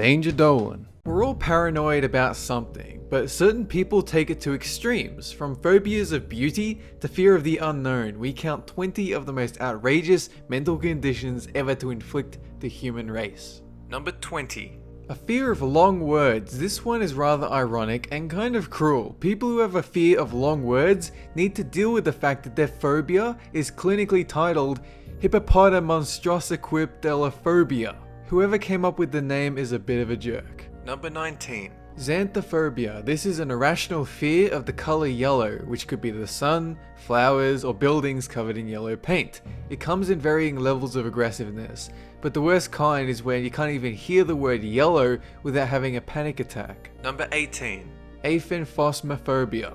Danger Dolan. We're all paranoid about something, but certain people take it to extremes. From phobias of beauty to fear of the unknown, we count 20 of the most outrageous mental conditions ever to inflict the human race. Number 20. A fear of long words. This one is rather ironic and kind of cruel. People who have a fear of long words need to deal with the fact that their phobia is clinically titled Hippopotamonstrosiquipedalophobia. Whoever came up with the name is a bit of a jerk. Number 19. Xanthophobia. This is an irrational fear of the color yellow, which could be the sun, flowers, or buildings covered in yellow paint. It comes in varying levels of aggressiveness, but the worst kind is when you can't even hear the word yellow without having a panic attack. Number 18. Aphanphosmophobia.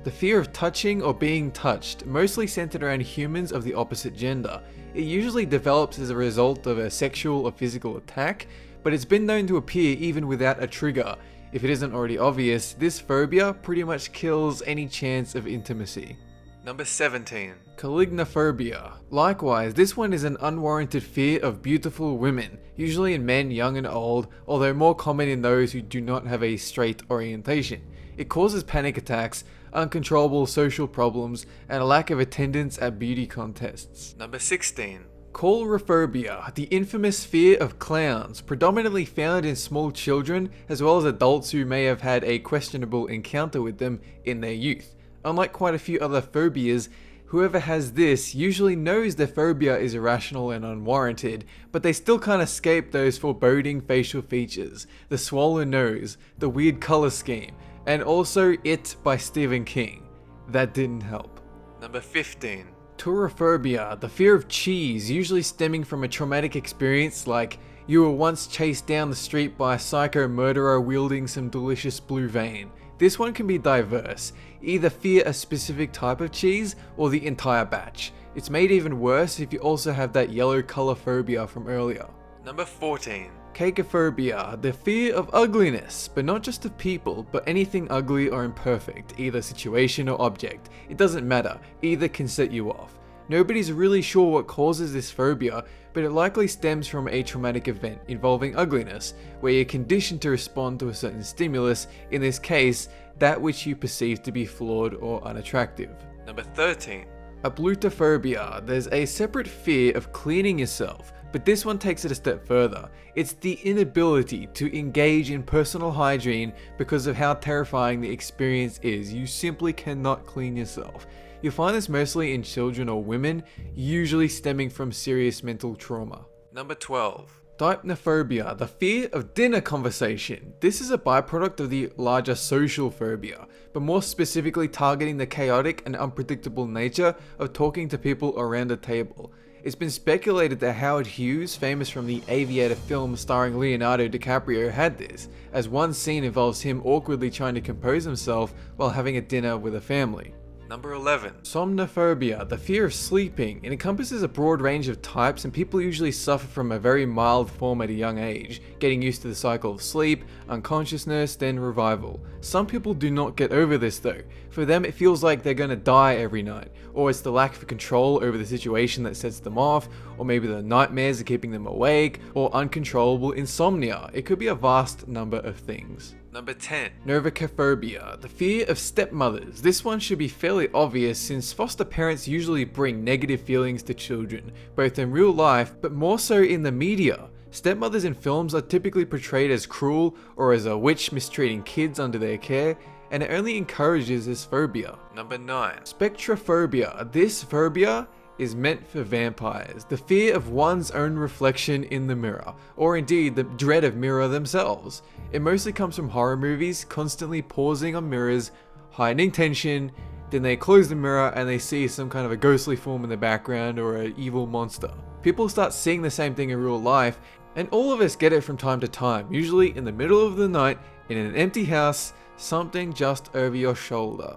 The fear of touching or being touched, mostly centered around humans of the opposite gender. It usually develops as a result of a sexual or physical attack, but it's been known to appear even without a trigger. If it isn't already obvious, this phobia pretty much kills any chance of intimacy. Number 17. Coligny Phobia. Likewise, this one is an unwarranted fear of beautiful women, usually in men young and old, although more common in those who do not have a straight orientation. It causes panic attacks, uncontrollable social problems, and a lack of attendance at beauty contests. Number 16. Coulrophobia, the infamous fear of clowns, predominantly found in small children as well as adults who may have had a questionable encounter with them in their youth. Unlike quite a few other phobias, whoever has this usually knows their phobia is irrational and unwarranted, but they still can't escape those foreboding facial features, the swollen nose, the weird color scheme, and also It by Stephen King. That didn't help. Number 15. Coulrophobia, the fear of cheese, usually stemming from a traumatic experience like you were once chased down the street by a psycho murderer wielding some delicious blue vein. This one can be diverse, either fear a specific type of cheese or the entire batch. It's made even worse if you also have that yellow color phobia from earlier. Number 14. Cacophobia, the fear of ugliness, but not just of people, but anything ugly or imperfect, either situation or object. It doesn't matter, either can set you off. Nobody's really sure what causes this phobia, but it likely stems from a traumatic event involving ugliness, where you're conditioned to respond to a certain stimulus, in this case, that which you perceive to be flawed or unattractive. Number 13. Ablutophobia, there's a separate fear of cleaning yourself, but this one takes it a step further. It's the inability to engage in personal hygiene because of how terrifying the experience is. You simply cannot clean yourself. You'll find this mostly in children or women, usually stemming from serious mental trauma. Number 12. Dipnophobia, the fear of dinner conversation. This is a byproduct of the larger social phobia, but more specifically targeting the chaotic and unpredictable nature of talking to people around a table. It's been speculated that Howard Hughes, famous from the Aviator film starring Leonardo DiCaprio, had this, as one scene involves him awkwardly trying to compose himself while having a dinner with a family. Number 11. Somnophobia, the fear of sleeping. It encompasses a broad range of types, and people usually suffer from a very mild form at a young age, getting used to the cycle of sleep, unconsciousness, then revival. Some people do not get over this though. For them it feels like they're gonna die every night, or it's the lack of control over the situation that sets them off, or maybe the nightmares are keeping them awake, or uncontrollable insomnia. It could be a vast number of things. Number 10. Novica phobia, the fear of stepmothers. This one should be fairly obvious since foster parents usually bring negative feelings to children, both in real life but more so in the media. Stepmothers in films are typically portrayed as cruel or as a witch mistreating kids under their care, and it only encourages this phobia. Number 9. Spectra Phobia. This phobia is meant for vampires, the fear of one's own reflection in the mirror, or indeed the dread of mirror themselves. It mostly comes from horror movies, constantly pausing on mirrors, hiding tension, then they close the mirror and they see some kind of a ghostly form in the background or an evil monster. People start seeing the same thing in real life, and all of us get it from time to time, usually in the middle of the night, in an empty house, something just over your shoulder.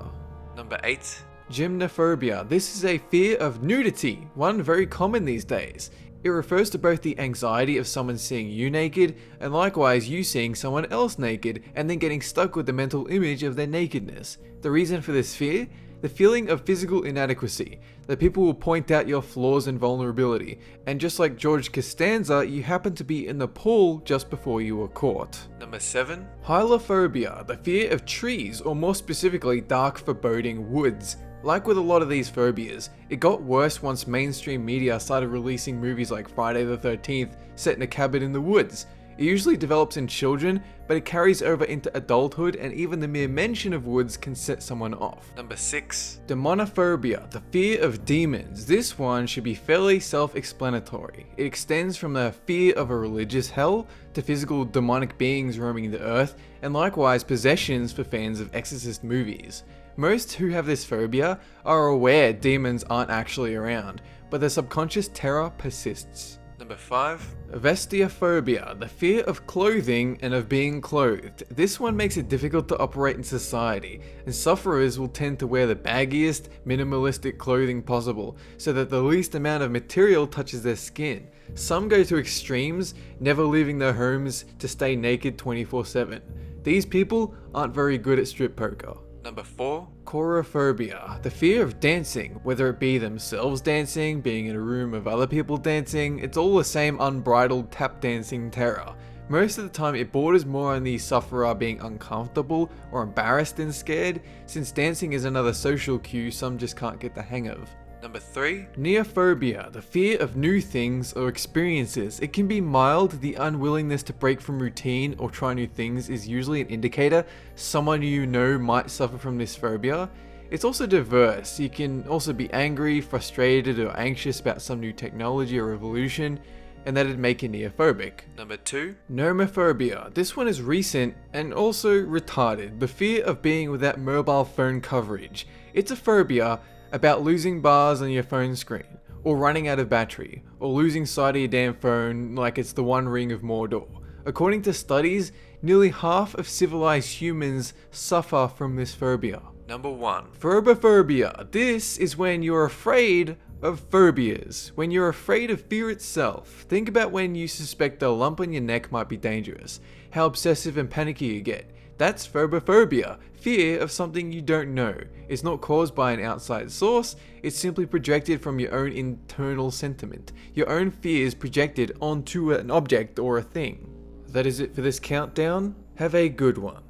Number 8. Gymnophobia. This is a fear of nudity, one very common these days. It refers to both the anxiety of someone seeing you naked, and likewise you seeing someone else naked, and then getting stuck with the mental image of their nakedness. The reason for this fear? the feeling of physical inadequacy, that people will point out your flaws and vulnerability, and just like George Costanza, you happen to be in the pool just before you were caught. Number 7. Hylophobia, the fear of trees, or more specifically dark foreboding woods. Like with a lot of these phobias, it got worse once mainstream media started releasing movies like Friday the 13th set in a cabin in the woods. It usually develops in children, but it carries over into adulthood, and even the mere mention of woods can set someone off. Number 6. Demonophobia, the fear of demons. This one should be fairly self-explanatory. It extends from the fear of a religious hell to physical demonic beings roaming the earth, and likewise possessions for fans of exorcist movies. Most who have this phobia are aware demons aren't actually around, but their subconscious terror persists. Number 5. Vestiophobia, the fear of clothing and of being clothed. This one makes it difficult to operate in society, and sufferers will tend to wear the baggiest, minimalistic clothing possible, so that the least amount of material touches their skin. Some go to extremes, never leaving their homes to stay naked 24/7. These people aren't very good at strip poker. Number 4. Coulrophobia, the fear of dancing, whether it be themselves dancing, being in a room of other people dancing, it's all the same unbridled tap dancing terror. Most of the time it borders more on the sufferer being uncomfortable or embarrassed than scared, since dancing is another social cue some just can't get the hang of. Number 3. Neophobia, the fear of new things or experiences. It can be mild. The unwillingness to break from routine or try new things is usually an indicator someone you know might suffer from this phobia. It's also diverse. You can also be angry, frustrated, or anxious about some new technology or revolution, and that'd make you neophobic. Number 2. Nomophobia. This one is recent and also retarded. The fear of being without mobile phone coverage. It's a phobia about losing bars on your phone screen, or running out of battery, or losing sight of your damn phone like it's the One Ring of Mordor. According to studies, nearly half of civilized humans suffer from this phobia. Number 1. Phurba Phobia. This is when you're afraid of phobias. When you're afraid of fear itself. Think about when you suspect a lump on your neck might be dangerous. How obsessive and panicky you get. That's phobophobia, fear of something you don't know. It's not caused by an outside source, it's simply projected from your own internal sentiment. Your own fears projected onto an object or a thing. That is it for this countdown. Have a good one.